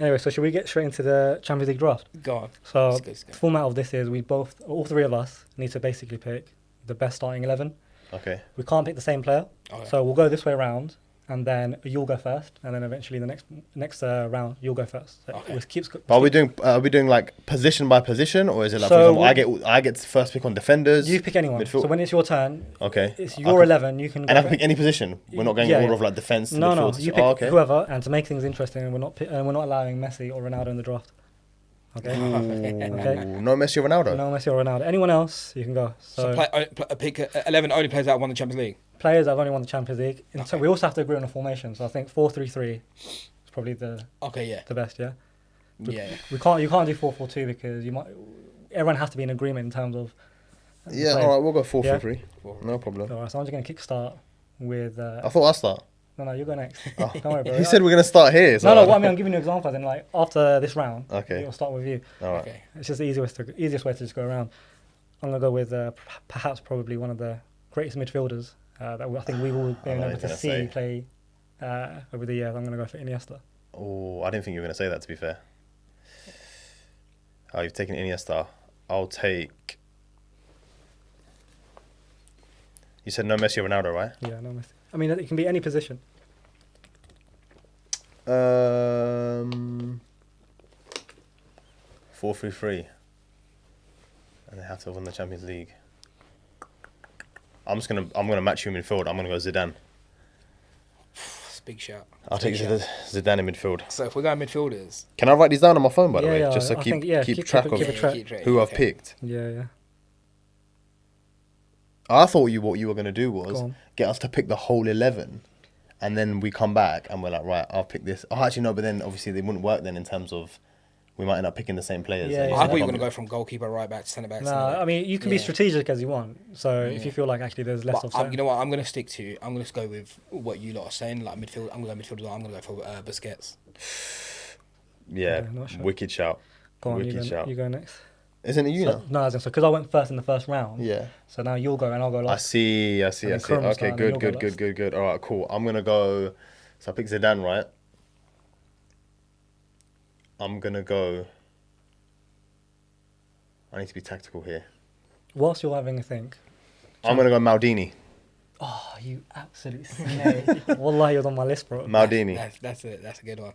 Anyway, so should we get straight into the Champions League draft? Go on. So Let's go. the format of this is all three of us need to basically pick the best starting 11. Okay. We can't pick the same player, Okay. so we'll go this way around, and then you'll go first, and then eventually the next round you'll go first. So Okay. it keeps. But are we doing like position by position, or is it like, So for example, I get first pick on defenders? You pick anyone. midfield? So when it's your turn, Okay. it's your 11. You can. And I can pick any position. We're not going in order of like defense to No, midfield. you pick whoever, and to make things interesting, we're not allowing Messi or Ronaldo in the draft. Okay. Okay. No Messi or Ronaldo. No Messi or Ronaldo. Anyone else, you can go. So pick 11 only players that won the Champions League. Players that have only won the Champions League. And so we also have to agree on a formation. So I think 4-3-3 is probably the best. Yeah. Yeah. You can't do 4-4-2 because everyone has to be in agreement in terms of. Yeah. playing. All right. We'll go 4-3-3. No problem. All right. So I'm just gonna kickstart with. I thought I'll start. No, you go next. Oh. Don't worry, bro. You said we're gonna start here. So No. What I mean, I'm giving you examples, and like after this round, Okay. it'll start with you. All right. Okay. It's just the easiest way to just go around. I'm gonna go with perhaps probably one of the greatest midfielders that I think we've all been I know able what to you're see gonna play over the years. I'm gonna go for Iniesta. Oh, I didn't think you were gonna say that. To be fair. Oh, you've taken Iniesta. I'll take. You said no Messi or Ronaldo, right? Yeah, no Messi. I mean, it can be any position. 4-3-3. And they have to win the Champions League. I'm gonna match you in midfield. I'm gonna go Zidane. It's a big shout. I'll take Zidane in midfield. So if we're going midfielders, Can I write these down on my phone, by the way, Yeah, just to I keep think, keep track of keep a track. who I've picked? Yeah. I thought what you were gonna do Go was on. get us to pick the whole 11, and then we come back and we're like, right, I'll pick this. Oh, actually no, but then obviously they wouldn't work then in terms of we might end up picking the same players. Yeah, and yeah. I thought it's you were not going to go from goalkeeper, right back, centre back. No, I mean you can be Yeah. strategic as you want. So if you feel like actually there's less But option, you know what? I'm going to go with what you lot are saying. Like midfield, I'm going to go midfield. I'm going to go for Busquets. Yeah, Okay, not sure. wicked shout. go on, wicked shout. you go next. Isn't it you now? No, as in, so because I went first in the first round. Yeah. So now you'll go and I'll go I last. see. And then Kurum's Okay, starting, good. you'll go last. All right, cool. I'm gonna go. So I picked Zidane, right? I'm gonna go. I need to be tactical here. Whilst you're having a think. I'm gonna go Maldini. Oh, you absolute snake! Wallahi, you're on my list, bro. Maldini. That's a good one.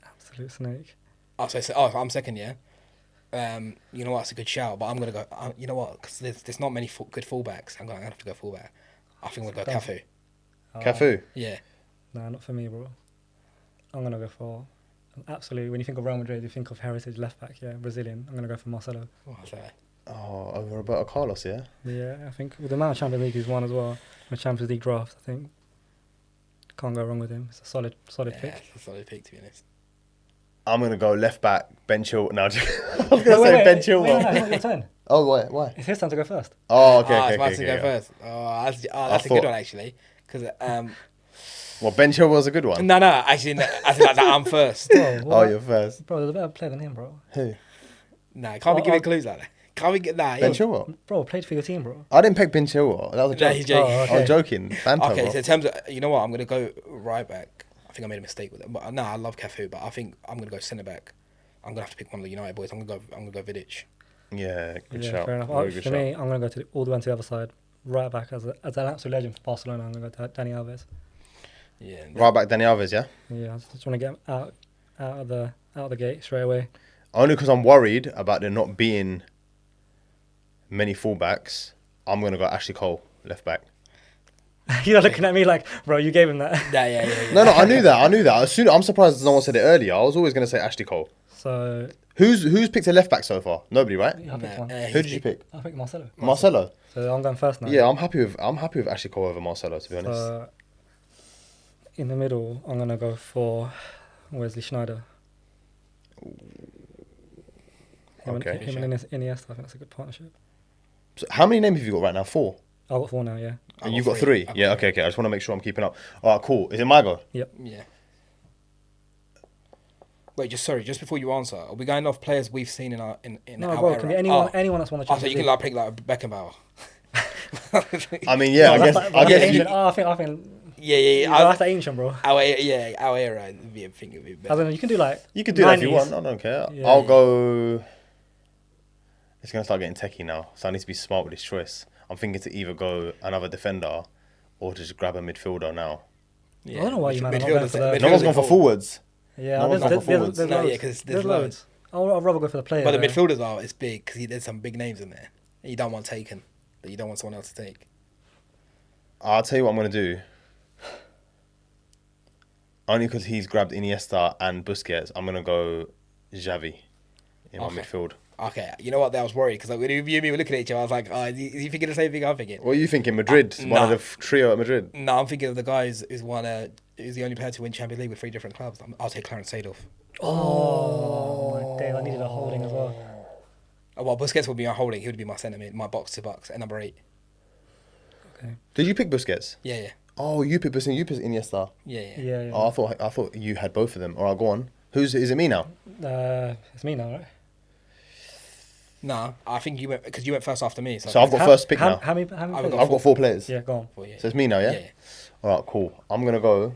Absolute snake. I'm second, yeah. You know what? It's a good shout, but I'm gonna go. You know what? Because there's not many good fullbacks. I'm gonna have to go fullback. I think we'll go Cafu. Cafu. Yeah. Nah, not for me, bro. I'm gonna go for absolutely. When you think of Real Madrid, you think of heritage left back. Yeah, Brazilian. I'm gonna go for Marcelo. What's that? Oh, over Roberto Carlos, yeah. Yeah, I think with the amount of Champions League he's won as well, the Champions League draft, I think can't go wrong with him. It's a solid Yeah, pick. it's a solid pick, to be honest. I'm gonna go left back Ben Chilwell. No, I was gonna say Ben Chilwell. Wait, no, it's not your turn. Oh, why? It's his turn to go first. Oh, okay. It's about to go yeah. first. That's a thought- good one actually. Because Well, Ben Chilwell's a good one. no, actually, I think like that. I'm first. Bro, Oh, you're first. Bro, there's a better player than him, bro. Who? Nah, can't be giving clues like that. Can't be get nah. Ben yeah. Chilwell. Bro, played for your team, bro. I didn't pick Ben Chilwell. That was a Nah, joke. he's joking. Oh, I was joking. Banter, Okay, bro. so in terms of, you know what, I'm gonna go right back. I think I made a mistake with it, but I love Cafu, but I think I'm gonna go centre back. I'm gonna have to pick one of the United boys. I'm gonna go Vidic. Yeah, good Yeah, shout. fair enough. Very good For shout. me, I'm gonna go all the way to the other side, right back as an absolute legend for Barcelona. I'm gonna go to Dani Alves. Yeah. Right back, Dani Alves, yeah? Yeah, I just want to get him out of the gate straight away. Only because I'm worried about there not being many fullbacks. I'm going to go Ashley Cole, left back. You're looking at me like, bro, you gave him that. Yeah. No, I knew that. I'm surprised no one said it earlier. I was always going to say Ashley Cole. So Who's picked a left back so far? Nobody, right? I picked one. Who did you pick? I picked Marcelo. Marcelo. So I'm going first now. Yeah, I'm happy with Ashley Cole over Marcelo, to be honest. So in the middle, I'm gonna go for Wesley Schneider. Okay. Him and Iniesta, I think that's a good partnership. So how many names have you got right now? 4. I've got 4 now, yeah. And you've got 3. Yeah, okay. I just want to make sure I'm keeping up. All right, cool. Is it my go? Yep. Yeah. Wait, just before you answer, are we going off players we've seen in our No, our bro, era? can be anyone that's won the Oh, Champions so you can League. like pick like Beckenbauer. I mean, yeah, No, I that's guess. like- I guess. Asian. You, I think Yeah. That's ancient, bro. Our era would be a thing. It'd be I better. don't know. You can do like. You could do that if you 90s. want. I don't care. Yeah. I'll go. It's gonna start getting techie now, so I need to be smart with this choice. I'm thinking to either go another defender, or to just grab a midfielder now. I don't know why you man are not going for the- No one's gone for forwards. Yeah, No one's there's, gone for there's, forwards. there's No, loads. yeah, 'cause there's there's loads. I'd rather go for the player. But the though. midfielders are it's big because there's some big names in there that you don't want taken, that you don't want someone else to take. I'll tell you what I'm gonna do. Only because he's grabbed Iniesta and Busquets, I'm gonna go Xavi in my Okay. midfield. Okay, you know what? I was worried because like, when you and me were looking at each other, I was like, "Oh, is you thinking the same thing I'm thinking?" What are you thinking? Madrid, one nah. of the trio at Madrid. No, I'm thinking of the guy who's won who's the only player to win Champions League with 3 different clubs. I'll take Clarence Seedorf. Oh, my days. I needed a holding as well. Oh, well, Busquets would be my holding. He would be my centre mid, my box to box at number 8. Okay. Did you pick Busquets? Yeah. Oh, you picked Busquets. You picked Iniesta. Yeah. Oh, I thought you had both of them. All right, go on. Is it me now? It's me now, right? Nah, I think you went because you went first after me. So I've got first pick now. How many I've players? I've got 4 players. Yeah, go on. Well, yeah. So it's me now, yeah? Yeah. All right, cool. I'm gonna go.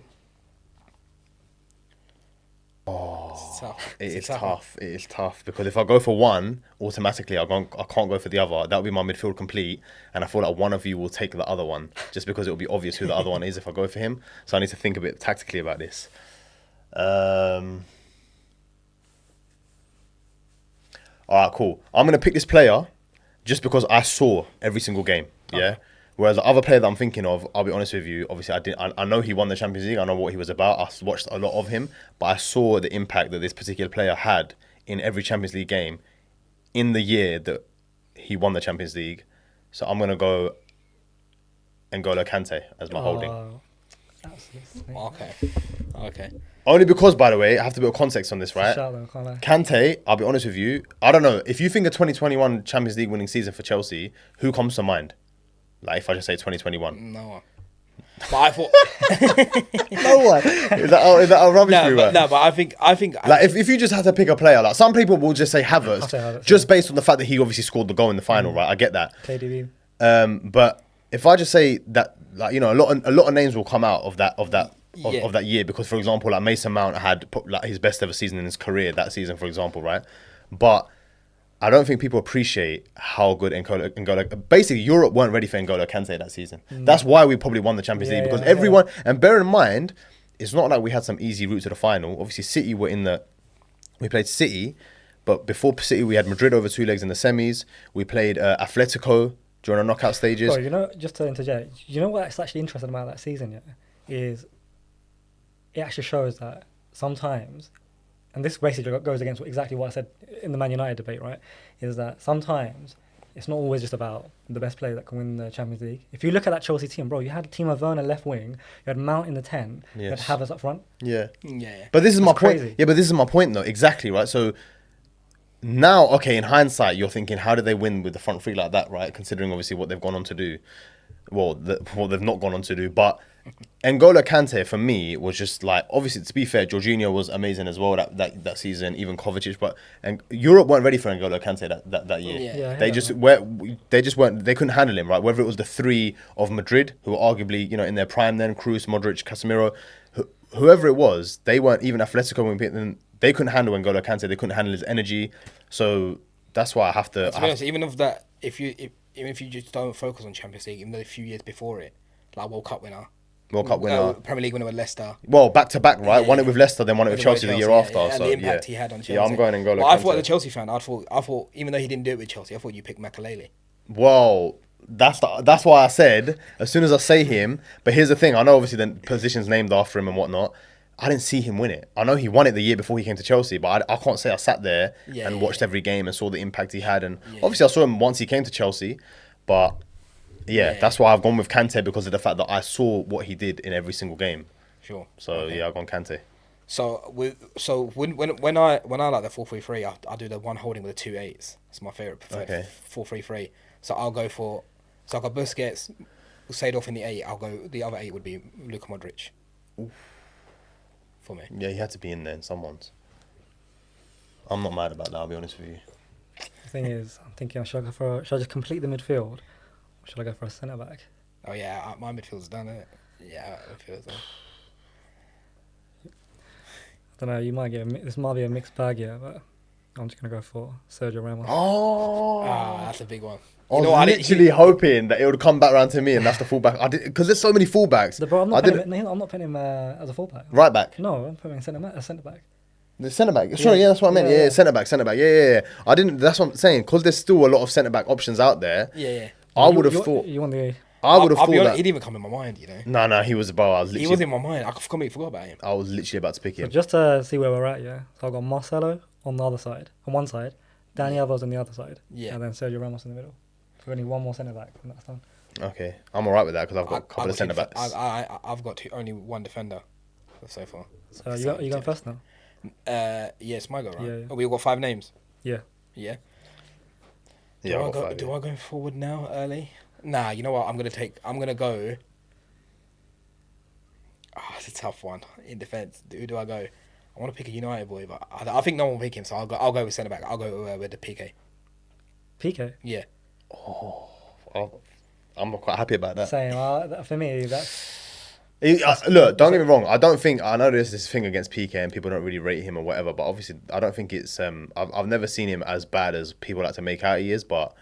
It's tough. It It's a is tough one. tough. It is tough because if I go for one, automatically I can't go for the other. That would be my midfield complete, and I feel like one of you will take the other one just because it will be obvious who the other one is if I go for him. So I need to think a bit tactically about this. All right, cool. I'm gonna pick this player just because I saw every single game. Yeah. Okay. Whereas the other player that I'm thinking of, I'll be honest with you. Obviously, I know he won the Champions League. I know what he was about. I watched a lot of him, but I saw the impact that this particular player had in every Champions League game in the year that he won the Champions League. So I'm gonna go N'Golo Kante as my holding. Oh, absolutely. Okay. Only because, by the way, I have to put context on this, right? Shout though, can't lie. Kante, I'll be honest with you. I don't know if you think of 2021 Champions League winning season for Chelsea. Who comes to mind? Like if I just say 2021. No one. But I thought No one. Is that a rubbish we were? no, but I think Like if you just had to pick a player, like some people will just say I'll Havertz, say Havertz, just based on the fact that he obviously scored the goal in the final, right? I get that. KDB. But if I just say that, like a lot of names will come out of that year because, for example, like Mason Mount had like his best ever season in his career that season, for example, right? But I don't think people appreciate how good N'Golo. Basically, Europe weren't ready for N'Golo Kante that season. That's why we probably won the Champions League because everyone. And bear in mind, it's not like we had some easy route to the final. Obviously, City were we played City, but before City, we had Madrid over 2 legs in the semis. We played Atletico during the knockout stages. Bro, you know, just to interject, you know what's actually interesting about that season, yeah, is it actually shows that sometimes, and this basically goes against exactly what I said in the Man United debate, right? Is that sometimes it's not always just about the best player that can win the Champions League. If you look at that Chelsea team, bro, you had Timo Werner left wing, you had Mount in the 10, you had Yes. Havertz up front. Yeah. yeah. But this is my That's point. crazy. Yeah, but this is my point though. Exactly, right? So now, okay, in hindsight, you're thinking, how did they win with the front three like that, right? Considering obviously what they've gone on to do. Well, what they've not gone on to do. But N'Golo Kante, for me, was just like, obviously, to be fair, Jorginho was amazing as well that season, even Kovacic. But and Europe weren't ready for N'Golo Kante that year. Yeah. They just weren't. They couldn't handle him, right? Whether it was the 3 of Madrid, who were arguably in their prime then, Kroos, Modric, Casemiro, whoever it was, they weren't even Atletico when we picked them. They couldn't handle N'Golo Kante. They couldn't handle his energy. So that's why I have to. To be honest, even if that, even if you just don't focus on Champions League, even though a few years before it, like World Cup winner, World Cup winner. Premier League winner with Leicester. Well, back to back, right? Yeah, Won it with Leicester, then won it with Chelsea the year after. And So the impact yeah, he had on Chelsea. yeah, I'm going N'Golo Well, I thought Kante. as a Chelsea fan, I thought even though he didn't do it with Chelsea, I thought you picked Makalele. Well, that's why I said as soon as I say him. But here's the thing: I know obviously the position's named after him and whatnot. I didn't see him win it. I know he won it the year before he came to Chelsea, but I can't say I sat there and watched every game and saw the impact he had. And obviously I saw him once he came to Chelsea, but that's why I've gone with Kante because of the fact that I saw what he did in every single game. Sure. So Okay. I've gone Kante. So when I like the 4-3-3, I do the one holding with the 2 8s. It's my favorite preferred Okay. 4-3-3. So I'll go Busquets, Seedorf in the 8. The other 8 would be Luka Modric. For me. Yeah, he had to be in there in someone's. I'm not mad about that, I'll be honest with you. The thing is, I'm thinking, should I just complete the midfield? Or should I go for a centre back? Oh yeah, my midfield's done it. Yeah, midfield's done. I don't know. You might get this might be a mixed bag, yeah, but I'm just gonna go for Sergio Ramos. Oh, That's a big one. I was know what, literally hoping that it would come back round to me and that's the fullback. I did because there's so many fullbacks. Bro, I'm I not putting didn't him, I'm not putting him as a fullback. right back. No, I'm putting him centre back. The centre back. Sorry, yeah, that's what I meant. Yeah, Yeah, yeah. centre back. Yeah. I didn't. That's what I'm saying. Because there's still a lot of centre back options out there. Yeah. I would have thought. You want the I would have I'll be thought honest, that. he didn't even come in my mind, you know. No, he was about. I was He literally. was in my mind. I completely forgot about him. I was literally about to pick so him. just to see where we're at, yeah. So I've got Marcelo on the other side, on one side, Dani Alves on the other side, Yeah. and then Sergio Ramos in the middle. So we need one more centre back, and that's done. Okay, I'm alright with that because I've got a couple of two centre def- backs. I've got only one defender so far. So you going first now? Yeah, it's my go, right? Yeah, yeah. Oh, we've got 5 names. Yeah. Yeah. Yeah, I've got five, Do yeah. I go forward now early? Nah, you know what? I'm gonna go. It's a tough one in defence. Who do I go? I want to pick a United boy, but I think no one will pick him. So I'll go with centre back. I'll go with the PK. PK. Yeah. Oh, I'm quite happy about that. Same. For me, that's Look, don't get me wrong. I know there's this thing against PK and people don't really rate him or whatever. But obviously, I don't think it's. I've never seen him as bad as people like to make out he is. But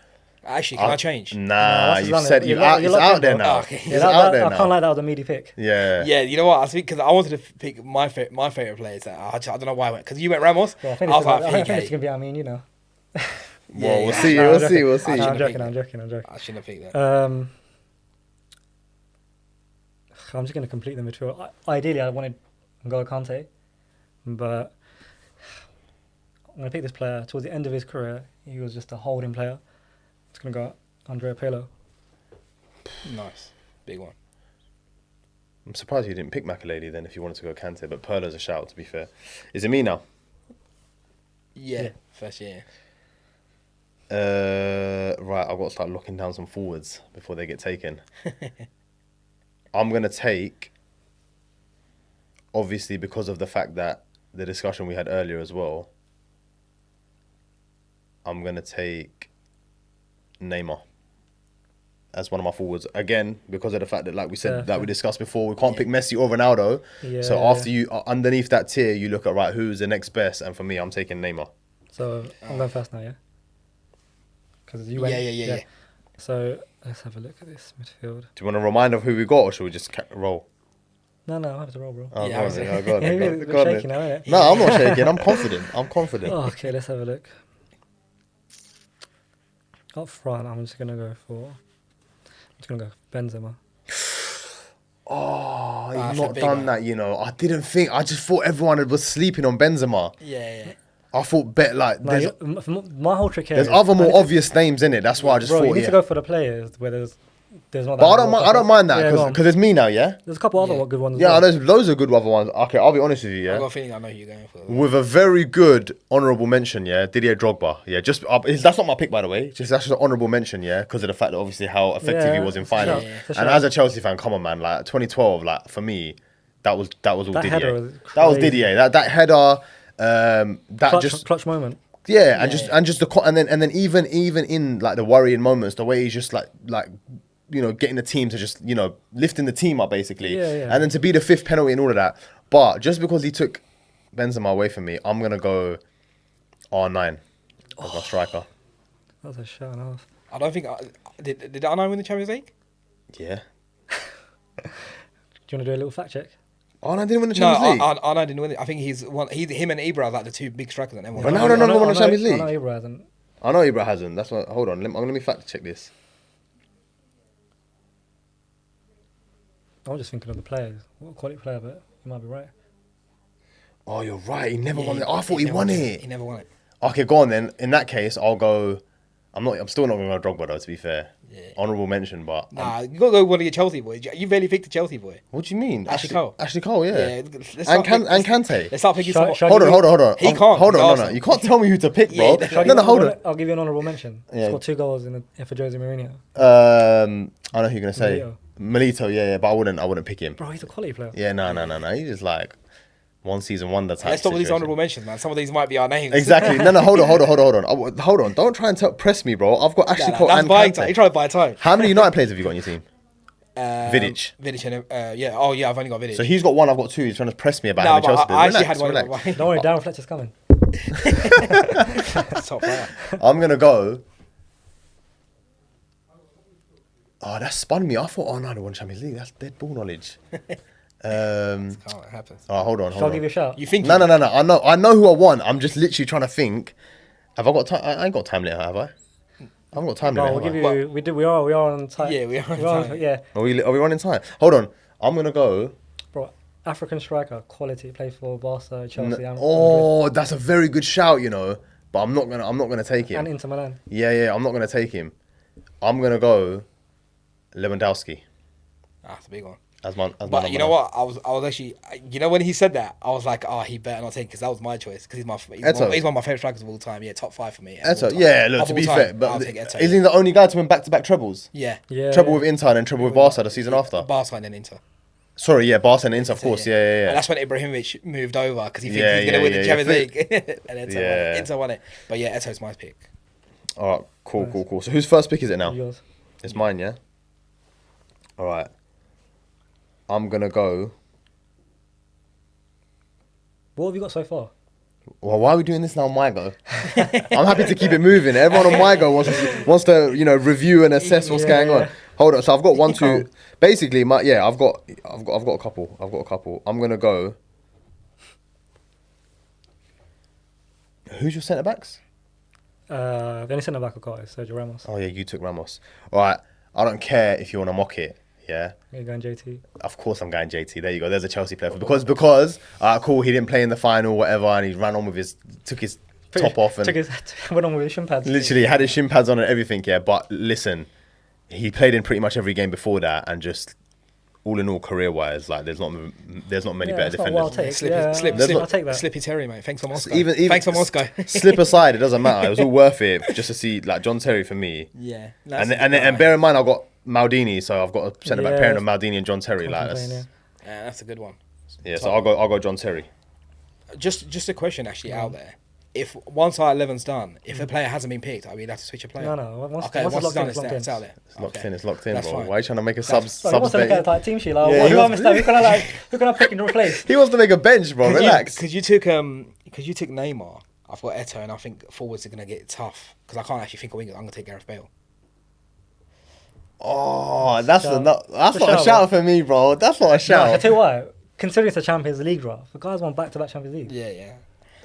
Actually, can I change? Nah, once it's you've done, said you're it's locked out in, there bro. now. Oh, okay. It's out there I now. can't lie, that was a meaty pick. Yeah. Yeah, you know what? I think because I wanted to pick my favorite players. I don't know why I went because you went Ramos. Well, I I think was like it's PK. gonna be. I mean, you know. Well, Yeah, we'll yeah. see. No, We'll I'm see. joking. We'll see. No, I'm shouldn't joking. have I'm joking. I shouldn't have picked that. I'm just going to complete the midfield. Ideally, I wanted N'Golo Kante, but I'm going to pick this player. Towards the end of his career, he was just a holding player. It's going to go Andrea Pirlo. Nice, big one. I'm surprised you didn't pick Makaleli then if you wanted to go Kante, but Perlo's a shout, to be fair. Is it me now? Yeah, Yeah. first year. Right, I've got to start locking down some forwards before they get taken. I'm going to take, obviously because of the fact that the discussion we had earlier as well, I'm going to take Neymar as one of my forwards. Again, because of the fact that, like we said, that we discussed before, we can't pick Messi or Ronaldo. So after you, underneath that tier, you look at, right, who's the next best? And for me, I'm taking Neymar. So I'm going first now, yeah? Because you went. Yeah. So let's have a look at this midfield. Do you want a reminder of who we got, or should we just roll? No, I'm happy to roll, bro. Oh, Yeah, go I on was- then, go on Yeah, then, you're go on then. shaking now, innit? No, I'm not shaking. I'm confident. Oh, okay, let's have a look. Up front, I'm just gonna go Benzema. Oh, That's he's a not big done one. that, you know. I just thought everyone was sleeping on Benzema. Yeah. I thought My whole trick here there's is other more I need to- obvious names in it. That's why I just Bro, thought, you need yeah. to go for the players where there's not. But I that don't much mind. I don't mind that Yeah, go on. because it's me now, yeah. There's a couple other Yeah. good ones. as Yeah, well. there's loads of good other ones. Okay, I'll be honest with you, I yeah. got a feeling I know who you're going for. With a very good honourable mention, yeah, Didier Drogba. Yeah, just that's not my pick, by the way. That's just an honourable mention, yeah, because of the fact that obviously how effective he Yeah, was in it's a final. shout, it's a And shout. as a Chelsea fan, come on, man, like 2012, like for me, that was all That header Didier. was That was crazy. Didier. That header, that Clutch moment. yeah, and just the and then even in like the worrying moments, the way he's just like you know getting the team to just lifting the team up basically, Yeah. and then to be the 5th penalty and all of that. But just because he took Benzema away from me, I'm gonna go R9 as my striker. That's a shout and a half. I don't think did Arnaud win the Champions League? Yeah. Do you want to do a little fact check? R9 didn't win the No, Champions League. Arnaud didn't win it. I think him and Ibra are like the two big strikers that everyone. Ronaldo never won the Champions League. I know Ibra hasn't. I know Ibra hasn't. That's what. Hold on. Let me fact check this. I'm just thinking of the players. What a quality player, but you might be right. Oh, you're right. He never won it. I thought he never won He it. never won it. Okay, go on then. In that case, I'll go. I'm still not gonna go Drogba though. To be fair, Yeah. honourable mention, but Nah, you gotta go one of your Chelsea boys. You barely picked a Chelsea boy. what do you mean? Ashley Cole. Ashley Cole, yeah. Let's start picking- Kante. Let's start picking Shall- some. shall I Hold give on. you- He can't, Hold he's on, no. Arsenal. You can't tell me who to pick, bro. Yeah, Shall I No, give you hold an on. honourable- I'll give you an honourable mention. Yeah. Scored 2 goals for Jose Mourinho. I know who you're gonna say. Milito. Milito, yeah, but I wouldn't pick him. Bro, he's a quality player. Yeah, no. He's just like one season wonder type. Let's stop with these situation. honourable mentions, man. Some of these might be our names. Exactly. No. Hold on. Don't try and press me, bro. I've got Ashley Cole That's and buying time. Kante. You're trying to buy time. How many United players have you got on your team? Vidic. Vidic and yeah. Oh yeah, I've only got Vidic. So he's got one, I've got two. He's trying to press me about No, having but Chelsea. I actually Relax, had one. relax. Don't worry, Darren Fletcher's coming. Top player. I'm gonna go. Oh, that spun me. I thought, oh no, they won Champions League. That's dead ball knowledge. Can't happen. All right, hold on. Shall I give you a shout? You think? No. I know who I want. I'm just literally trying to think. Have I got time? I ain't got time limit, have I? I haven't got time No, limit. we'll have give I? you. We are on time. Yeah, we are on time. Yeah, Are we running time? Hold on. I'm gonna go. bro. African striker, quality, plays for Barca, Chelsea, and Oh, that's a very good shout, you know. But I'm not gonna take him. and Inter Milan. Yeah, I'm not gonna take him. I'm gonna go Lewandowski That's a big one. as my But number you know nine. what? I was actually, you know, when he said that, I was like, oh, he better not take because that was my choice because Eto'o. he's one of my favorite strikers of all time. Yeah, top 5 for me. of Eto'o, all time. yeah. Look, Of to all be time, fair, I'll but take Eto'o. isn't he the only guy to win back-to-back trebles? Yeah, Yeah, Treble with Inter and treble with Barca the season after. Barca and then Inter. Sorry, yeah, Barca and Inter, of course. Yeah. And that's when Ibrahimovic moved over because he thinks Yeah, he's going to win the yeah. Champions League. And Inter, won Yeah. it. Inter won it. But yeah, Eto's my pick. All right, cool. So whose first pick is it now? Yours. It's mine, yeah. All right. I'm gonna go. What have you got so far? Well, why are we doing this now on my go? I'm happy to keep it moving. Everyone on my go wants to review and assess what's going on. Yeah. Hold on. So I've got one, two. Basically, I've got a couple. I'm gonna go. Who's your centre backs? The only centre back I've got is Sergio Ramos. Oh yeah, you took Ramos. All right. I don't care if you want to mock it. Yeah. You're going JT. Of course I'm going JT. There you go. There's a Chelsea player. Because cool, he didn't play in the final, whatever, and he ran on with took his top off and Went on with his shin pads. literally had his shin pads on and everything, yeah. But listen, he played in pretty much every game before that, and just all in all, career-wise, like there's not many Yeah, better that's not a wild defenders. take. Yeah, I'll take that. Slippy Terry, mate. Thanks for Moscow. Even Thanks for Moscow. slip aside, it doesn't matter. It was all worth it just to see like John Terry for me. Yeah. And bear in mind, I've got Maldini, so I've got a centre back Yeah. pairing of Maldini and John Terry. Like Contemplating, that's, that's a good one. yeah. So I'll go John Terry. Just a question actually out there. If once our 11's done, if a player hasn't been picked, are we allowed to switch a player? No. Once Okay, it's once it's locked in, done, it's locked in. it's out there. It's locked in, That's bro. fine. Why are you trying to make a So he wants to look at like team sheet. Like, Yeah, what he do I wants- understand? Who can I pick and replace? He wants to make a bench, bro. Relax. Because you took Neymar. I've got Eto'o, and I think forwards are gonna get tough because I can't actually think of wingers. I'm gonna take Gareth Bale. Oh, that's Shout. not a Shout, shout for me, bro. That's not a No, I shout. tell you what. Considering it's a Champions League draft, the guys won back-to-back Champions League. Yeah.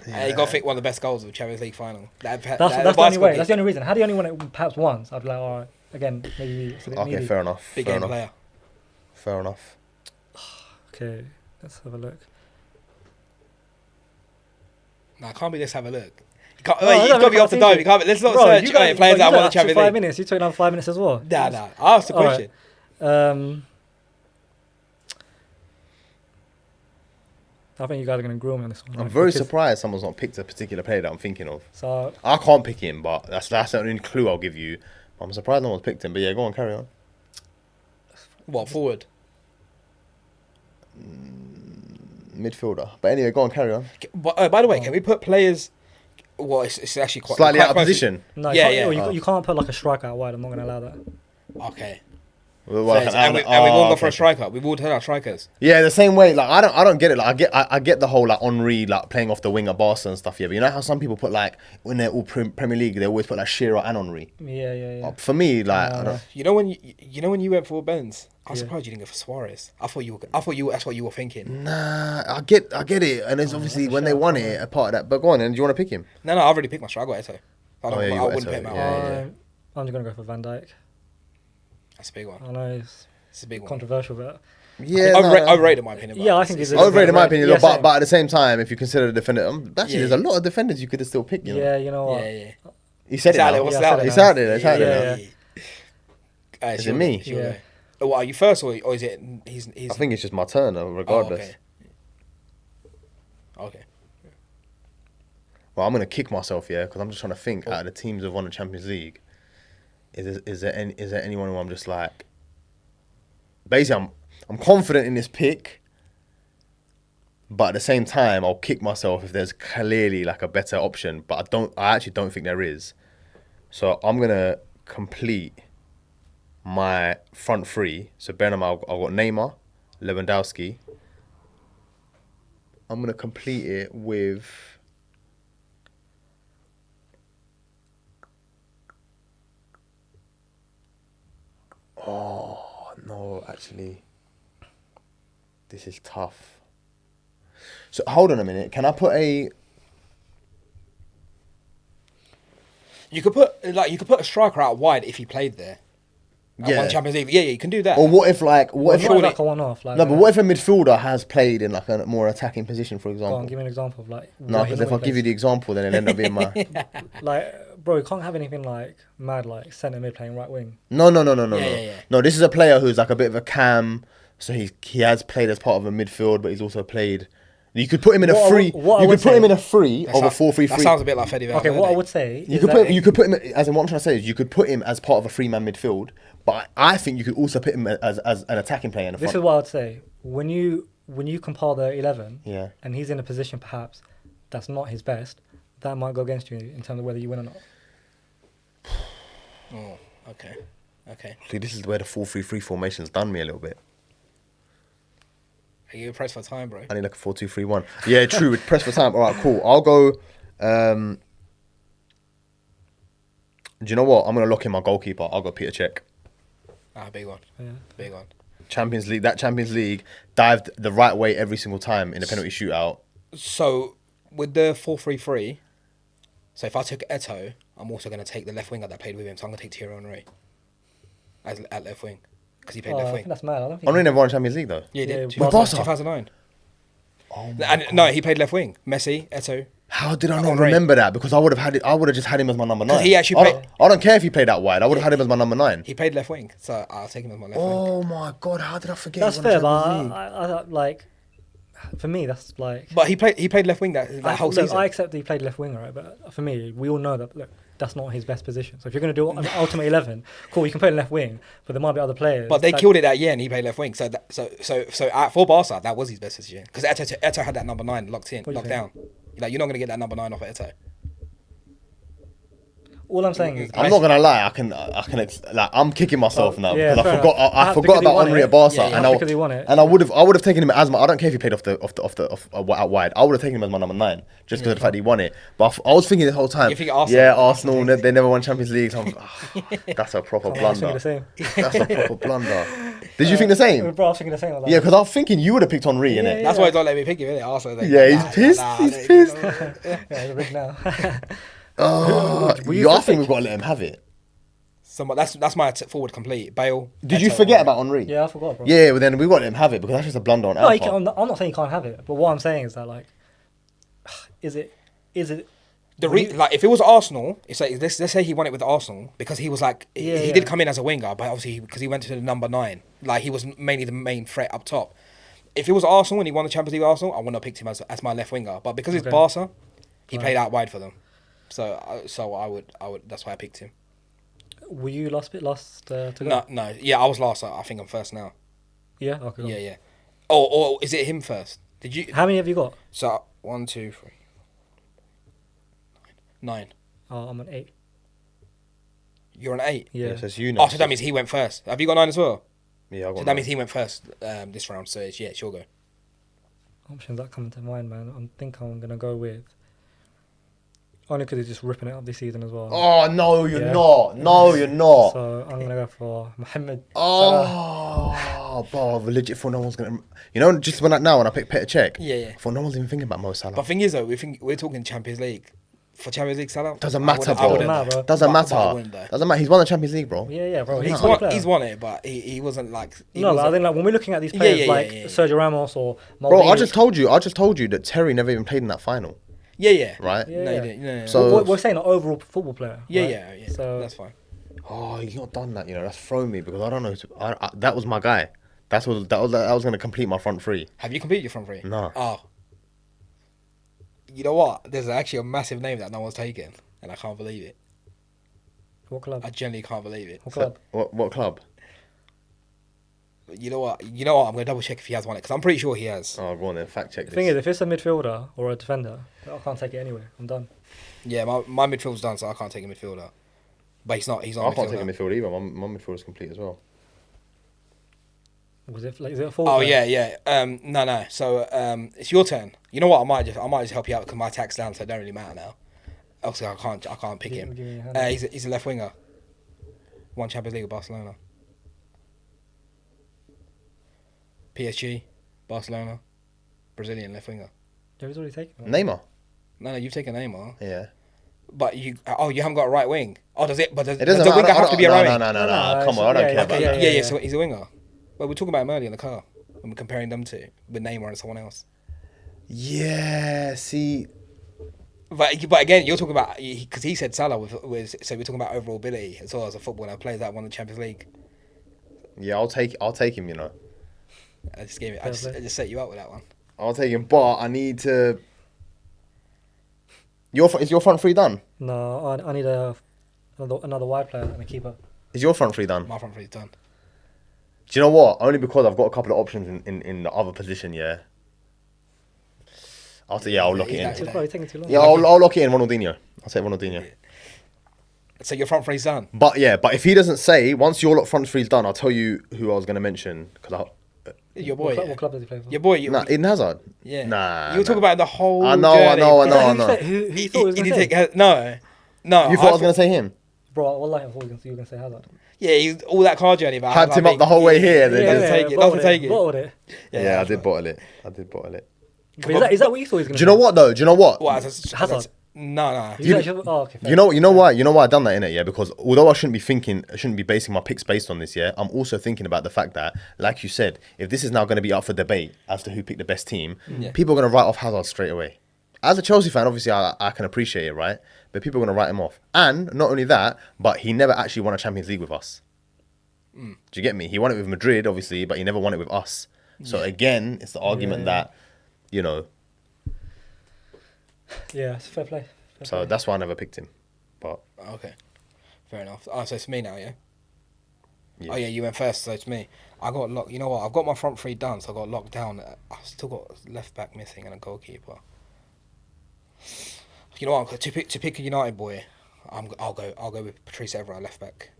You got to think one of the best goals of the Champions League final. That's the only way. That's the only reason. Had he only won it perhaps once, I'd be like, all right, again, maybe it's a bit Okay, needy. fair enough. Big Fair game enough. player. Fair enough. Okay, let's have a look. No, it can't be. Let's have a look. You can't, No, wait, I you've don't got to be know, off the I dome. can't You can't. Let's not Bro, search you got- players bro, that you won got the extra Champions 5 League. minutes. You took another 5 minutes as well. Nah. I asked the All question. I think you guys are going to grill me on this one. I'm right? very Because- surprised someone's not picked a particular player that I'm thinking of. So, I can't pick him, but that's the only clue I'll give you. I'm surprised no one's picked him. But yeah, go on, carry on. What forward? Midfielder. But anyway, go on, carry on. By the way, can we put players? Well, it's actually quite Slightly quite out of close to- position. no, Yeah, you can't put like a striker out wide. I'm not going to allow that. Okay. Well, Fairs. And we've all gone for a striker. We've all turned our strikers. Yeah, the same way. Like I don't get it. Like I get the whole like Henri like playing off the wing at Barca and stuff. Yeah, but you know how some people put like when they're all Premier League, they always put like Shearer and Henri. Yeah. For me, like I don't, You know when you went for Benz, I'm Yeah. surprised you didn't go for Suarez. I thought that's what you were thinking. nah, I get it, and it's obviously that's a when they shout, won yeah. it, a part of that. But go on, and do you want to pick him? No, I've already picked my striker. I got Eto'o. I Oh, yeah, you I got wouldn't Eto'o, pick him out. yeah. I'm just going to go for Van Dijk. That's a big one. I know it's It's a big one. controversial, but Yeah, Overrated in my opinion. Yeah, I think he's a- overrated in my opinion. Yeah, but same. but at the same time, if you consider the defender, actually, Yeah. there's a lot of defenders you could have still picked. You know? yeah, you know what? Yeah. He said It's it out now. there, what's Yeah, I out said there? it It's out there. It's out Yeah, there. yeah. Is it me? Yeah. Oh, are you first or is it? He's I think it's just my turn, regardless. Okay. Well, I'm gonna kick myself, yeah, because I'm just trying to think. Out of the teams who've won the Champions League, is there anyone who I'm just like? Basically, I'm confident in this pick, but at the same time, I'll kick myself if there's clearly like a better option. But I actually don't think there is. So I'm gonna complete my front three. So bear in mind, I've got Neymar, Lewandowski. I'm gonna complete it with. Oh no, actually, this is tough. So hold on a minute. Can I put a? You could put a striker out wide if he played there. And Yeah. won Champions League. Yeah, you can do that. Or what if like what Well, if? not like a one-off. Like, No, but what if a midfielder has played in like a more attacking position, for Go example? on, give me an example of like. No, where he because if I normally give you the plays. example, then it'll end up being my. Like, bro, you can't have anything like mad like centre mid playing right wing. No. Yeah. No, this is a player who's like a bit of a cam. So he has played as part of a midfield, but he's also played. You could put him in a What I free. would- what I You would could put him say- in a free That of a sounds- 4-3-3. That sounds a bit like Fede Okay, what I would say You is could that put you could put him as in what I'm trying to say is you could put him as part of a 3-man midfield, but I think you could also put him as an attacking player in the this front. is what I would say. When you compile the 11, Yeah. and he's in a position perhaps that's not his best, that might go against you in terms of whether you win or not. Oh, okay. See, this is where the 4-3-3 formation's done me a little bit. Are you pressed for time, bro? I need like a 4-2-3-1. Yeah, true. With press for time. All right, cool. I'll go. Do you know what? I'm gonna lock in my goalkeeper. I'll go Peter Cech. Big one. Yeah. Big one. Champions League. That Champions League dived the right way every single time in the penalty shootout. So with the 4-3-3, so if I took Eto, I'm also going to take the left winger that played with him. So I'm going to take Thierry Henry at left wing because he played Oh, left I wing. think that's mad. I don't think. Henry never won Champions League though. Yeah, he did. Yeah, Barca. 2009. Oh And no, he played left wing. Messi, Eto. How did I not Henry. remember that? Because I would have had it. I would have just had him as my number 9. he actually I don't care if he played out wide. I would have had him as my number 9. He played left wing, so I'll take him as my left wing. Oh my god! How did I forget? That's he won fair, the but Champions League? I like. For me, that's like. But he played left wing that whole look, season. I accept that he played left winger, right? But for me, we all know that look, that's not his best position. So if you're going to do an ultimate 11, cool, you can play left wing, but there might be other players. But they that- killed it that year, and he played left wing. So for Barca, that was his best position because Eto had that number 9 locked What do you locked think? down. Like you're not gonna get that number 9 off Eto. All I'm saying is, I'm not gonna lie. I'm kicking myself Oh, now yeah, because I fair forgot. enough. I Perhaps forgot because he about won Henry it. at Barca, Yeah, yeah. and Perhaps because he won it. I would have taken him as my. I don't care if he played out wide. I would have taken him as my number 9 just because of the fact that he won it. But I was thinking the whole time. You think Arsenal? Yeah, Arsenal. They never won Champions League. So that's a proper I was thinking blunder. the same. That's a proper blunder. Did you think the same? Bro, I was thinking the same. Like, Yeah, because I was thinking you would have picked Henry, Yeah, innit? yeah. That's why he don't let me pick him. Innit? Arsenal. Like, Yeah, he's nah, pissed. nah, He's nah, pissed. yeah, he's big now. Oh, Were you I for think pick? we've got to let him have it. That's my forward complete. Bale. Did you Eto, forget Henry. about Henry? Yeah, I forgot, bro. Yeah, well then we got to let him have it because that's just a blunder on No, our he part. can, I'm not saying he can't have it, but what I'm saying is that like, is it? Like if it was Arsenal, it's like let's say he won it with Arsenal because he was like he Yeah. did come in as a winger, but obviously because he went to the number 9, like he was mainly the main threat up top. If it was Arsenal and he won the Champions League with Arsenal, I wouldn't have picked him as my left winger. But because it's Okay. Barca, he played out wide for them, so I would that's why I picked him. Were you last to go? No, yeah, I was last. I think I'm first now. Yeah. Okay. Cool. Yeah. Or is it him first? Did you? How many have you got? So 1, 2, 3, 9. Oh, I'm an 8. You're an 8. Yeah. Yeah, so it's you now. Oh, so that means he went first. Have you got 9 as well? Yeah, I got So that that. means he went first this round. So it's your go. Options that come to mind, man. I think I'm gonna go with. Only because he's just ripping it up this season as well. Oh no, you're Yeah. not. No, you're not. So I'm gonna go for Mohamed. Salah. Oh, bro, I legit thought no one's gonna. You know, just when I picked Petr Cech. Yeah. I thought no one's even thinking about Mo Salah. But thing is though, we're talking Champions League. For Champions League, Salah Doesn't I matter, wouldn't- I bro. wouldn't Doesn't matter, though. bro. Doesn't But I matter. wouldn't though. Doesn't matter. He's won the Champions League, bro. Yeah, bro. He's, He's a quality won. player. He's won it, but he wasn't like. He No, but I wasn't- think like when we're looking at these Yeah, players yeah, like yeah. Sergio Ramos or Maldini, Bro, I just told you that Terry never even played in that final, Yeah. right? Yeah. No, you didn't. No. So- we're saying an overall football player. yeah, right? yeah. So That's fine. Oh, he's not done that. You know, that's thrown me because I don't know. That was my guy. That was going to complete my front three. Have you completed your front three? No. Oh. You know what? There's actually a massive name that no one's taken, and I can't believe it. what club? I genuinely can't believe it. What club? What club? But you know what? I'm gonna double check if he has won it because I'm pretty sure he has. Oh, go on then. Fact check The this. thing is, if it's a midfielder or a defender, I can't take it anyway. I'm done. Yeah, my midfield's done, so I can't take a midfielder. But he's not. He's not. I can't take a midfielder. midfield either. My midfield is complete as well. Was it like, is it a full? Oh yeah. No. So it's your turn. You know what? I might just help you out because my attack's down, so it don't really matter now. Obviously, I can't pick him. Give me a hand. He's a left winger. Won Champions League with Barcelona. PSG, Barcelona, Brazilian left winger. Yeah, he's already taken. it. Neymar. No, you've taken Neymar, Yeah. but you haven't got a right wing. Oh, does it? But does It doesn't the matter. winger have to be a right wing? No. No, Come on, I don't yeah, care about yeah, that. Yeah. So he's a winger. Well, we're talking about him earlier in the car when we're comparing them to with Neymar and someone else. Yeah. See. But again, you're talking about because he said Salah was so we're talking about overall ability as well as a footballer player that won the Champions League. Yeah, I'll take him. You know, I just gave it. Fair I play. just set you up with that one. I'll take him. But I need to. Is your front three done? No, I need another wide player and a keeper. Is your front three done? My front three's done. Do you know what? Only because I've got a couple of options in the other position. Yeah. I'll lock it Yeah, in. It's probably taking too long. Yeah, I'll lock it in Ronaldinho. I'll take Ronaldinho. So your front three's done. But if he doesn't say, once your front three's done, I'll tell you who I was going to mention. Your boy. What club does he play for? Your boy. Nah, Eden Hazard. Yeah. Nah. You were talking about the whole. I know. journey. Who He you thought he was didn't going to say? take. No. You thought I was going to say him? Bro, wallahi, I thought you were going to say Hazard. Yeah, he's all that car journey about. Hyped him up the whole way here. Then Doesn't take it. Doesn't take it. Bottled it. Yeah, I did bottle it. But is that what you thought he was going to Do you know what though? Do you know what? What? Hazard. No. Okay, fair. You know why? You know why I done that in it, yeah? Because although I shouldn't be basing my picks based on this, yeah, I'm also thinking about the fact that, like you said, if this is now going to be up for debate as to who picked the best team, people are going to write off Hazard straight away. As a Chelsea fan, obviously I can appreciate it, right? But people are going to write him off. And not only that, but he never actually won a Champions League with us. Do you get me? He won it with Madrid, obviously, but he never won it with us. So again, it's the argument that, you know. Yeah, it's fair play. So that's why I never picked him. But Okay, fair enough. Oh, so it's me now, yeah. Yeah. Oh yeah, you went first, so it's me. I got locked. You know what? I've got my front three done, so I got locked down. I've still got left back missing and a goalkeeper. You know what? To pick a United boy, I'll go with Patrice Evra, left back.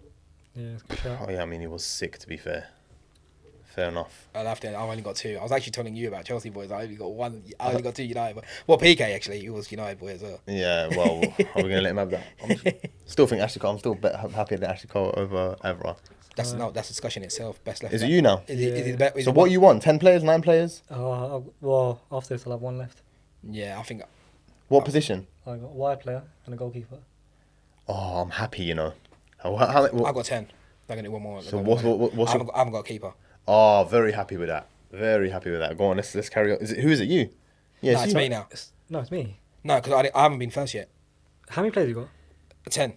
Yeah, it's a good shout. oh yeah, I mean he was sick, to be fair. Fair enough. I've only got two. I was actually telling you about Chelsea boys. I only got one. I only got two United boys. Well, PK actually, he was United boy as well. Yeah, well, are we gonna let him have that? Still think Ashley Cole. I'm still happy that Ashley Cole over Evra. That's a discussion itself. Best left. Is back. it you now? Is it the best? So what you want? 10 players, 9 players? Well, after this, I'll have one left. Yeah, I think. What position? I got a wide player and a goalkeeper. Oh, I'm happy. You know. I've got 10. I'm gonna do one more. So what's I haven't got a keeper. Oh, very happy with that. Very happy with that. Go on, let's carry on. Who is it? You? Yeah, No, it's me now. No, it's me. No, because I haven't been first yet. How many players you got? 10.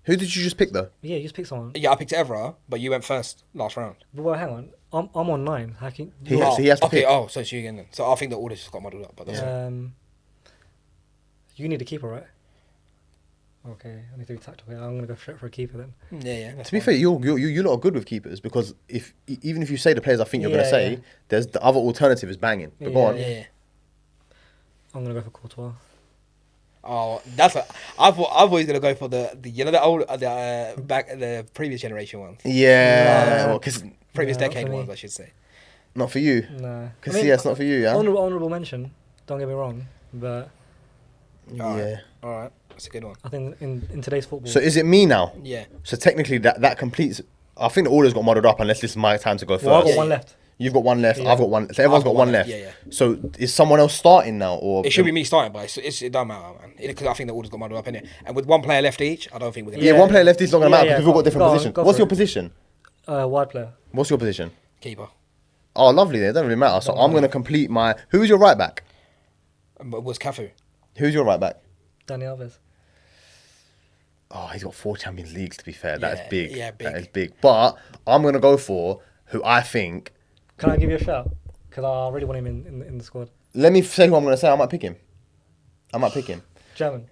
Who did you just pick though? Yeah, you just pick someone. Yeah, I picked Evra, but you went first last round. But well, hang on. I'm on 9. How can He has to okay, pick. so it's you again then. So I think the order just got muddled up. But that's You need a keeper, right? Okay, I need to be tactical here. I'm gonna go straight for a keeper then. yeah. That's To be fine. fair, you lot are good with keepers because even if you say the players I think you're gonna Yeah, say, yeah. there's the other alternative is banging. But go on. Yeah. I'm gonna go for Courtois. Oh, that's what I've always gonna go for the the old the previous generation ones, Yeah, No. well, 'cause previous No, not decade for me. ones, I should say. not for you. Nah. Because it's not for you, yeah. Honorable mention. Don't get me wrong, but Yeah. All right, that's a good one. I think in today's football. So is it me now? Yeah. So technically that completes. I think the order's got muddled up unless this is my time to go first. well, I've got Yeah, one yeah. left. You've got one left. Yeah. I've got one. So everyone's got one left. Yeah. So is someone else starting now, or It should be me starting, but it doesn't matter, man. Because I think the order's got muddled up in it, and with one player left each, I don't think we're gonna. Yeah, one player left is not gonna Yeah, matter yeah, because we've got different go on, positions. go What's for your it. position? Wide player. What's your position? Keeper. Oh, lovely. There, doesn't really matter. So I'm gonna complete my. Who's your right back? But was Cafu? Who's your right back? Dani Alves. Oh, he's got 4 Champions Leagues. To be fair, that is big. Yeah, big. That is big. But I'm gonna go for who I think. Can I give you a shout? Because I really want him in the squad. Let me say who I'm gonna say. I might pick him. German.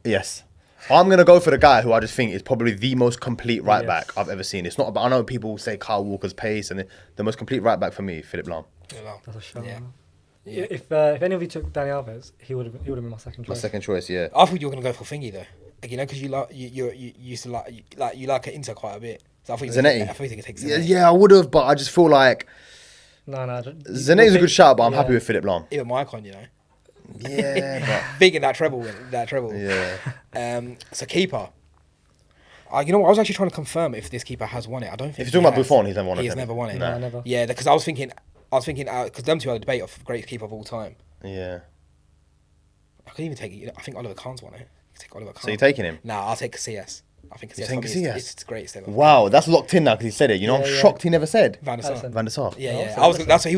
Yes. I'm going to go for the guy who I just think is probably the most complete right back Yes. I've ever seen. It's not about, I know people say Kyle Walker's pace, and the most complete right back for me, Philip Lahm. That's a shout. Yeah. man. Yeah. If any of you took Dani Alves, he would have been my second My choice. second choice, yeah. I thought you were gonna go for Thingy though. Like, you know, because you used to you like Inter quite a bit. So I think Zanetti. I think you take Yeah, Zanetti. yeah, I would have, but I just feel like No. Zanetti's a good shout, but I'm happy with Philippe Lahm. Even Maicon, you know, Yeah, big in that treble. but yeah. So keeper. You know what? I was actually trying to confirm if this keeper has won it. I don't think. If you're talking about has. Buffon, he's never won it. He has never won it. No, never. Yeah, because I was thinking because them two had a debate of greatest keeper of all time. Yeah. I could even take. I think Oliver Kahn's won it. Take Oliver Kahn. So you're taking him? Nah, I'll take Casillas. I think You're Casillas taking probably Casillas? it's great. Wow, that's locked in now because he said it. You know, I'm Yeah, yeah. shocked he never said Van der Sar. Van der Sar. Yeah, No, yeah. so I was. Alisson. That's what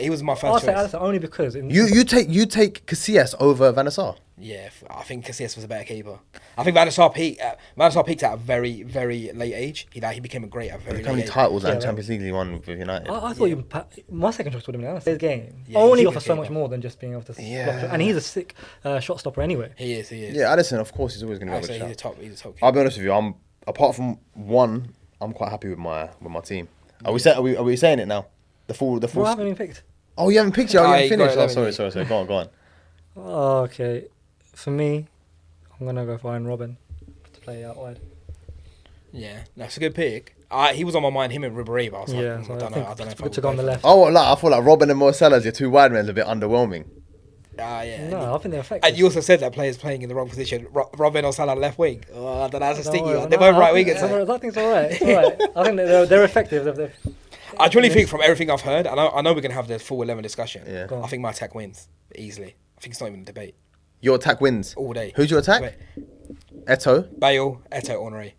he was my I'll first say choice. Alisson only because You take Casillas over Van der Sar. Yeah, I think Casillas was a better keeper. I think Van der Sar peaked at a very, very late age. He became a great at a very Look how many late age. titles and Yeah, Champions League he won with United. I thought my second choice would have been Alisson. His game Yeah, only he's a offers good so much keeper. more than just being able to Yeah. block shot. And he's a sick shot stopper anyway. He is. Yeah, Alisson, of course, he's always going to I'd be say a he's good a shout. top I'll keeper. be honest with you. Apart from one, I'm quite happy with my team. Are we saying it now? The full. Well, I haven't even picked. Oh, you haven't picked it. Oh, you Ah, haven't you got finished. Oh, 11, sorry. Go on. Oh, okay. For me, I'm gonna go for Iron Robin to play out wide. Yeah, that's a good pick. He was on my mind. Him and Ribéry, but I was like, Yeah, so I I don't know. think I don't know it's if I good to would go on the for left. Oh, I feel like Robin and Marcellus, your two wide men, are a bit underwhelming. him. Yeah. No, I think they're effective. And you also said that players playing in the wrong position. Robin or Salah left wing. Oh, I don't know how to Don't stick worry, you. They're no, both right I think- wingers. I think it's alright. It's alright. I think they're effective. I truly think from everything I've heard, I know we're gonna have the full 11 discussion. Yeah. Go on. I think my attack wins easily. I think it's not even a debate Your attack wins. all day. Who's your attack? Wait, Eto. Bale, Eto, Henry.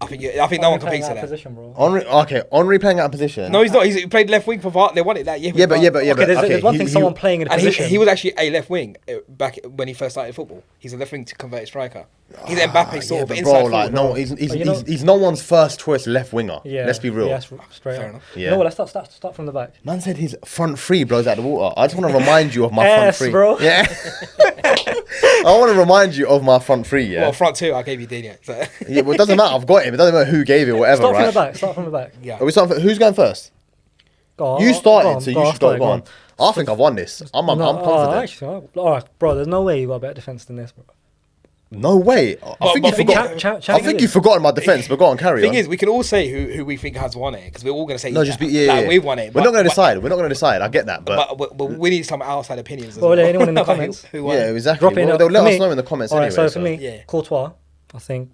I think no one competes with that. Position, bro. Henri playing out of position. No, he's not. He played left wing for Vart. They won it that year. Yeah, but There's one thing someone playing in a And position. he was actually a left wing back when he first started football. He's a left wing to convert striker. He's Mbappe sort of but inside bro, forward. like no, he's no one's first choice left winger. Yeah. Let's be real. Yeah, straight Fair up. enough. Yeah. You know what? Let's start from the back. Man said his front three blows out the water. I just want to remind you of my front Yes, three. bro. Yeah. I want to remind you of my front three. Yeah. Well, front two, I gave you Dino. So. Yeah. Well, it doesn't matter. I've got him. It doesn't matter who gave it, whatever. Start right? from the back. Yeah. Are we starting? Who's going first? Go on, You go started, on, so go you on, should go. start, Go on. I think I've won this. I'm confident. Actually, all right, bro. There's no way you got a better defense than this, bro. No way. I think but you forgot. I think you've forgotten my defense. But go on, carry Thing on. is, we can all say who we think has won it because we're all going to say No, just be yeah. we've won it. We're not going to but- decide. We're not going to decide. I get that, but But we need some outside opinions. As Well, well. anyone in the Like, comments? who won yeah, it? exactly. Drop it Well, in. they'll For let me- us know in the comments All right, anyway. so for me, Yeah. Courtois, I think,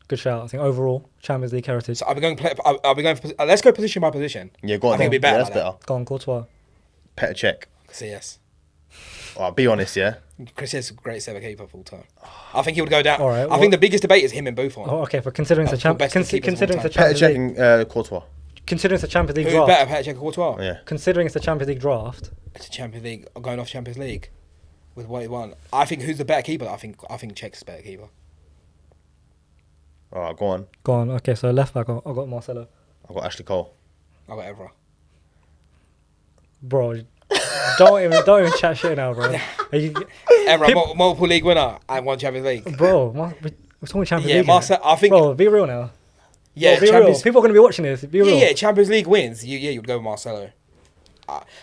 good shout. I think overall Champions League heritage. So I'll be going. Let's go position by position. Yeah, go on. I think it'd be better Yeah, that's like that. better. Go on, Courtois. Petr Cech. So yes, Oh, be honest, yeah. Chris is a great seven keeper of all time. I think he would go down. All right, I well- think the biggest debate is him and Buffon. Oh, okay, for considering it's a For best keepers of all considering it's a time. Petr Champions League, Cech and Courtois. considering it's a Champions League Who's draft, better, Petr Cech or Courtois? Yeah. considering it's a Champions League draft, It's a Champions League. Going off Champions League with what he won. I think who's the better keeper? I think Cech's better keeper. All right, go on. go on. Okay, so left back, I got Marcelo. I've got Ashley Cole. I got Evra. Bro, don't even chat shit now, bro. Are you, Evra, People- multiple league winner and one Champions League. bro, we're talking Champions Yeah, League. Marcel. I think. Bro, be real now. Yeah, Bro, be real. Champions. People are gonna be watching this. Be real. Yeah, Champions League wins. You'd go with Marcelo.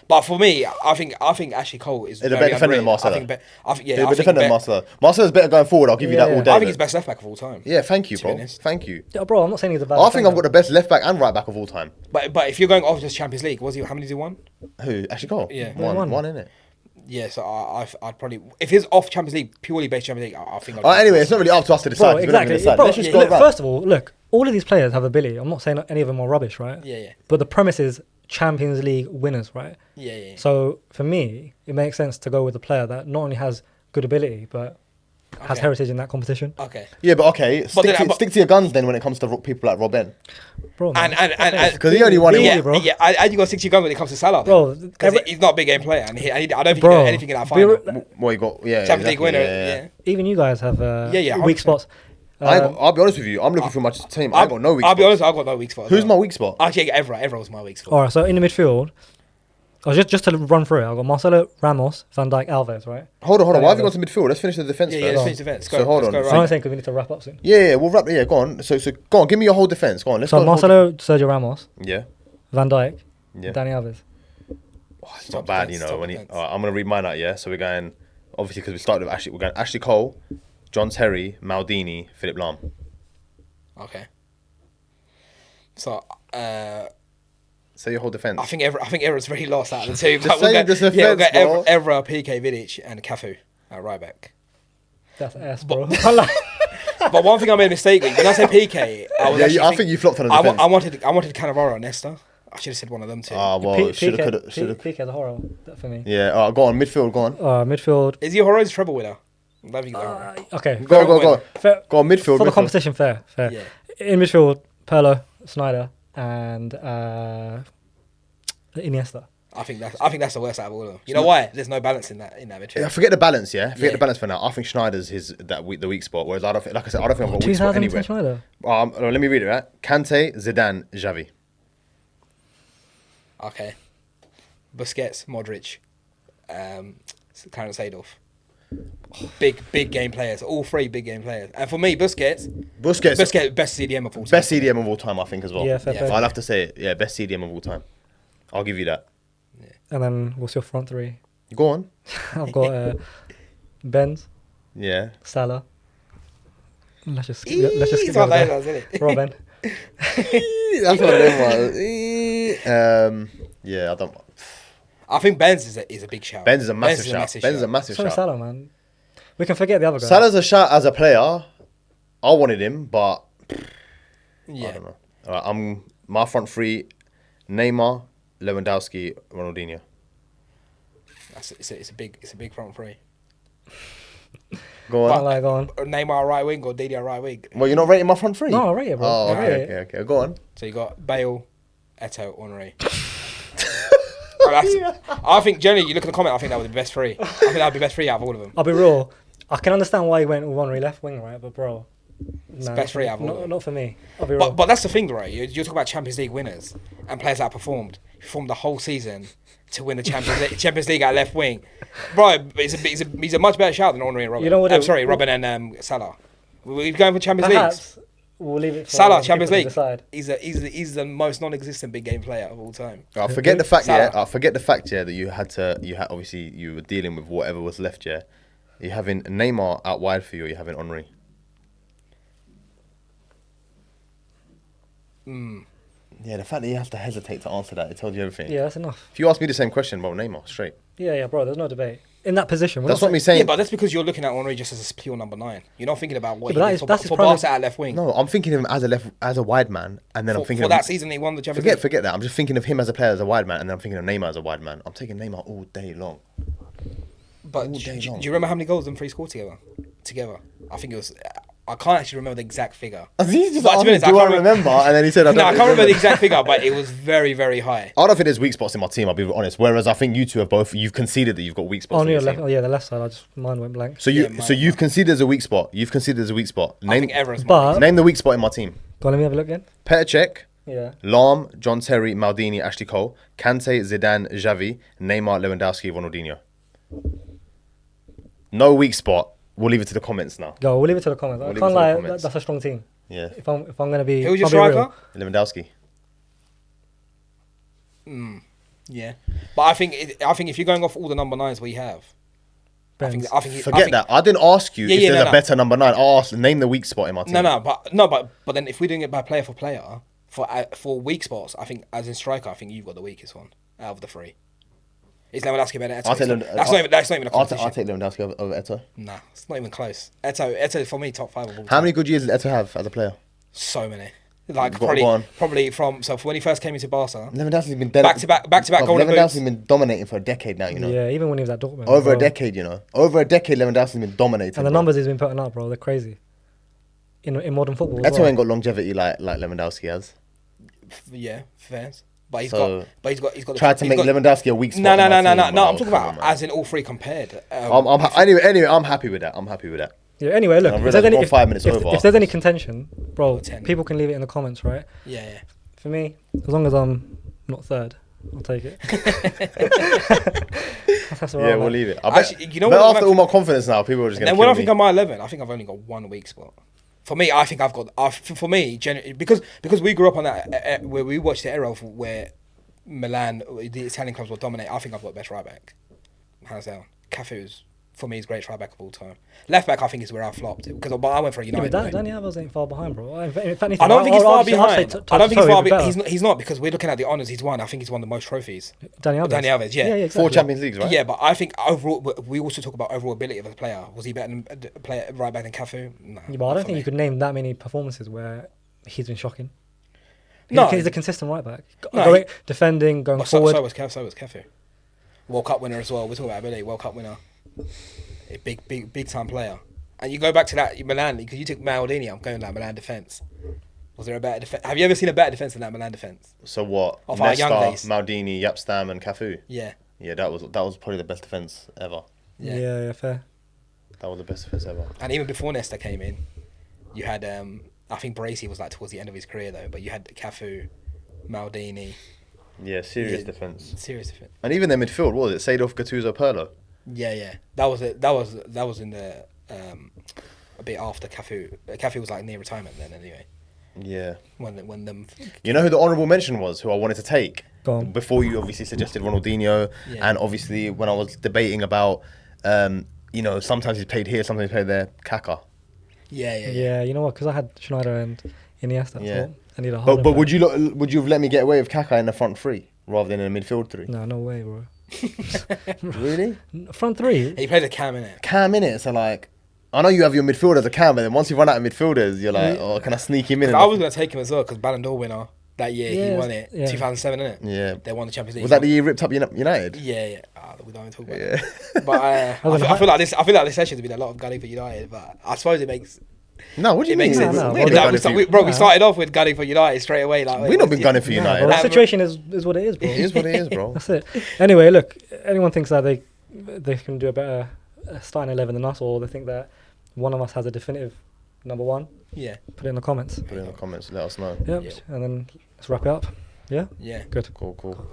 But for me, I think Ashley Cole is He's a very better defender than underrated. Marcelo. I think, I think, yeah, He's a I bit think defender than Marcelo. Marcelo's better going forward. I'll give you that Yeah. all day. I think he's but- best left back of all time. Yeah, thank you, to be bro. honest. Thank you. Yeah, bro, I'm not saying he's a bad. I think I've defender. got the best left back and right back of all time. But if you're going off just Champions League, how many did he won? Who? Ashley Cole. Yeah. One in it. Yeah, so I'd probably if he's off Champions League, purely based Champions League, I think. Anyway, it's not really up to us to decide. Bro, 'cause we're not gonna exactly. decide. Bro, Let's just yeah, go look, around. first of all, look, all of these players have ability. I'm not saying any of them are rubbish, right? Yeah. But the premise is Champions League winners, right? Yeah. So for me, it makes sense to go with a player that not only has good ability but has Okay. heritage in that competition. Okay. Yeah, but okay. then- Stick to your guns then when it comes to people like Robin. Bro, And Because he only won it. yeah, bro. yeah. And you got 60 guns when it comes to Salah, Bro, because he's not a big game player, and I don't think he Bro, got anything in that we were- final. What you got? Yeah. Champions League exactly, winner. yeah. Yeah. even you guys have Yeah, weak 100%. spots. I'll be honest with you. I'm looking for my team. I got no weak I'll spot. be honest, I've got no weak spot. as Who's well. my weak spot? Actually, Evra was my weak spot. All right, so in the midfield, I was just to run through it. I've got Marcelo, Ramos, Van Dijk, Alves, right? Hold on. Why have you Yeah. gone to midfield? Let's finish the defense Yeah, first. let's finish the defense. So Go, hold let's on. go So I'm right. saying because we need to wrap up soon. Yeah, we'll wrap. Yeah, go on. So go on. Give me your whole defense. Go on. Let's So go. Marcelo, Sergio Ramos, Yeah. Van Dijk, Yeah. Danny Alves. Oh, it's Top not bad, defense, you know. top When defense. I'm gonna read mine out. Yeah. So we're going obviously because we started with Ashley. We're going Ashley Cole, John Terry, Maldini, Philip Lahm. Okay. So, Say your whole defence. I think Evra's really lost out of the two. Just say your defence, we'll go bro. Evra, PK, Vidic, and Cafu at right back. That's ass, bro. But one thing I made a mistake with, when I said PK, I think you flopped on the defence. I wanted Cannavaro and Nesta. I should have said one of them two. Ah, well, should have, PK is a horror that for me. Yeah, go on, midfield, go on. Midfield. Is he a Horrors treble winner? I don't think he's a Horror. Okay. Go on. Fair, Go on, midfield. for the midfield. competition, fair. Yeah. In midfield, Pirlo, Snyder, and Iniesta. I think that's the worst out of all of them. You know why? There's no balance in that midfield. Yeah, forget the balance, Forget Yeah. the balance for now. I think Schneider's the weak spot, whereas I don't think, like I said, I don't think I've got a weak spot 2010 anywhere. Schneider. Let me read it, right? Kante, Zidane, Xavi. Okay. Busquets, Modric, Clarence Seedorf. Big game players. All three big game players. And for me, Busquets, best CDM of all time. Best CDM of all time, I think, as well. Yeah, fair play. I'll have to say it. Yeah, best CDM of all time. I'll give you that. And then what's your front three? Go on. I've got Benz, Yeah. Salah. Let's just skip He's one over of those, there. isn't it? Robin. That's one of them ones. Yeah, I don't. I think Benz is a big shout. Benz is a massive shout. Benz is a massive Sorry, shout. Salah, man. We can forget the other guy. Salah's a shout as a player. I wanted him, but Yeah. I don't know. All right, my front three: Neymar, Lewandowski, Ronaldinho. It's a big front three. Go on. Go on. Neymar right wing or Didier right wing. Well, you're not rating my front three. No, I'll rate it, bro. Oh, I'll rate it. okay. Go on. So you got Bale, Eto'o, Henry. I think generally, you look at the comment. I think that would be the best three. I think that would be the best three out of all of them. I'll be real. I can understand why he went with Henry left wing, right? But bro, Best three out of all of them. not for me. I'll be real. But that's the thing, right? You talk about Champions League winners and players that performed the whole season to win the Champions League at left wing. Bro, he's a much better shout than Henry and Robin. You know what? Robin and Salah. We're going for Champions Perhaps Leagues. we'll leave it for Salah, people Champions to League. decide. He's the most non-existent big game player of all time. I forget the fact, Salah. that you had obviously you were dealing with whatever was left, yeah. You're having Neymar out wide for you, or you're having Henry. Yeah, the fact that you have to hesitate to answer that, it tells you everything. Yeah, that's enough. If you ask me the same question, well, Neymar, straight. Yeah, bro. There's no debate in that position. That's what me saying. Yeah, but that's because you're looking at Henry just as a pure number 9. You're not thinking about what Yeah, but he did that's his for problem. Barca at left wing. No, I'm thinking of him as a wide man, and then I'm thinking for of that season he won the Champions League. forget that. I'm just thinking of him as a player as a wide man, and then I'm thinking of Neymar as a wide man. I'm taking Neymar all day long. But all do day you long. remember how many goals them three scored together? I think it was. I can't actually remember the exact figure. He's just But to asked be me, honest, do I remember? And then he said, No, I can't remember the exact figure, but it was very, very high. I don't think there's weak spots in my team, I'll be honest. Whereas I think you two have you've conceded that you've got weak spots in On your your team. left, the left side. Mine went blank. So you've conceded as a weak spot. You've conceded as a weak spot. I think Evra's but- Name the weak spot in my team. Go on, let me have a look again. Petr Cech, Yeah. Lahm, John Terry, Maldini, Ashley Cole, Kante, Zidane, Xavi, Neymar, Lewandowski, Ronaldinho. No weak spot. We'll leave it to the comments now. Go. We'll leave it to the comments. We'll I leave can't it to the lie. comments. That's a strong team. Yeah. If I'm gonna be. Who's your if I'll be striker? real. Lewandowski. Yeah, but I think if you're going off all the number 9s we have, Benz. Forget that. I didn't ask you if there's a no. better number 9. I asked, name the weak spot in my team. But then if we're doing it by player for player for weak spots, I think as in striker, I think you've got the weakest one out of the three. Is Lewandowski better than Eto'o? That's not even a competition. I'll take Lewandowski over Eto'o. Nah, it's not even close. Eto'o for me top 5 of all time. How many good years did Eto'o have as a player? So many. Like Go on. probably from when he first came into Barca. Lewandowski's been Back to back golden Lewandowski's boots. been dominating for a decade now, you know. Yeah, even when he was at Dortmund. Over a bro. decade, you know. Over a decade, Lewandowski's been dominating. And the bro. numbers he's been putting up, bro, they're crazy. In modern football. as Eto'o well. ain't got longevity like Lewandowski has. Yeah, fair. But he's So, got the Tried to make Lewandowski a weak spot. No. in my team, I'm but talking come about on, man. as in all three compared. Anyway, I'm happy with that. Yeah. Anyway, look. I If realised there's, any, we're on 5 minutes if over. there's any contention, bro, 10. people can leave it in the comments, right? Yeah. For me, as long as I'm not third, I'll take it. That's Yeah, we'll leave it. I bet, Actually, you know but what? after all my confidence now, people are just going to And when I kill think me. I'm my 11, I think I've only got one weak spot. For me, I think I've got. For me, because we grew up on that where we watched the era of where Milan, the Italian clubs will dominate. I think I've got the best right back, hands down. Cafu's for me, he's great right back of all time. Left back, I think, is where I flopped because I went for a United. Yeah, Dani Alves ain't far behind, bro. In fact, I don't think he's far I'd say behind. I don't think he's far behind. behind. He's not because we're looking at the honours he's won. I think he's won the most trophies. Dani Alves, yeah. Exactly. 4 Champions Leagues, right? Yeah, but I think overall, we also talk about overall ability of a player. Was he better than player right back than Cafu? No. Yeah, but I don't think you could name that many performances where he's been shocking. No, He's a consistent right back. No, Defending, going so forward. So was Cafu. World Cup winner as well. We're talking about ability. World Cup winner. A big time player. And you go back to that Milan, because you took Maldini, I'm going like Milan defence. Was there a better defence? Have you ever seen a better defence than that Milan defence? So what? Of our young Nesta, days. Maldini, Yapstam and Cafu. Yeah. Yeah, that was probably the best defence ever. Yeah, fair. That was the best defence ever. And even before Nesta came in, you had, I think Bracey was like towards the end of his career though, but you had Cafu, Maldini. Yeah, serious defence. Serious defence. And even their midfield, what was it? Seedorf, Gattuso, Pirlo. Yeah. That was it. That was in the a bit after Cafu. Cafu was like near retirement then anyway. Yeah. When them. You know who the honourable mention was? Who I wanted to take Go on. before you obviously suggested Ronaldinho, and obviously when I was debating about, sometimes he's played here, sometimes he's played there. Kaka. Yeah, you know what? Because I had Schneider and Iniesta. Yeah. So I need a whole. But would you have let me get away with Kaka in the front three rather than in the midfield three? No way, bro. Really? Front three. He played a Cam in it. Cam in it, so like, I know you have your midfield as a Cam, but then once you run out of midfielders, you're like, oh, can I sneak him in? I was going to take him as well because Ballon d'Or winner that year, he won it. Yeah. 2007, innit? Yeah. They won the Champions League. Was that the year he ripped up United? Yeah. We don't even talk about Yeah. it. But I feel like this session's been a lot of gunning for United, but I suppose it makes. No, what do you mean? Makes sense. No, we started off with gunning for United straight away. Like, We've not been gunning for United. The situation is what it is, bro. It is what it is, bro. That's it. Anyway, look, anyone thinks that they can do a better starting 11 than us, or they think that one of us has a definitive number one, Yeah. put it in the comments. Put it in the comments, let us know. Yep. Yeah. And then let's wrap it up. Yeah? Yeah. Good. Cool. Cool.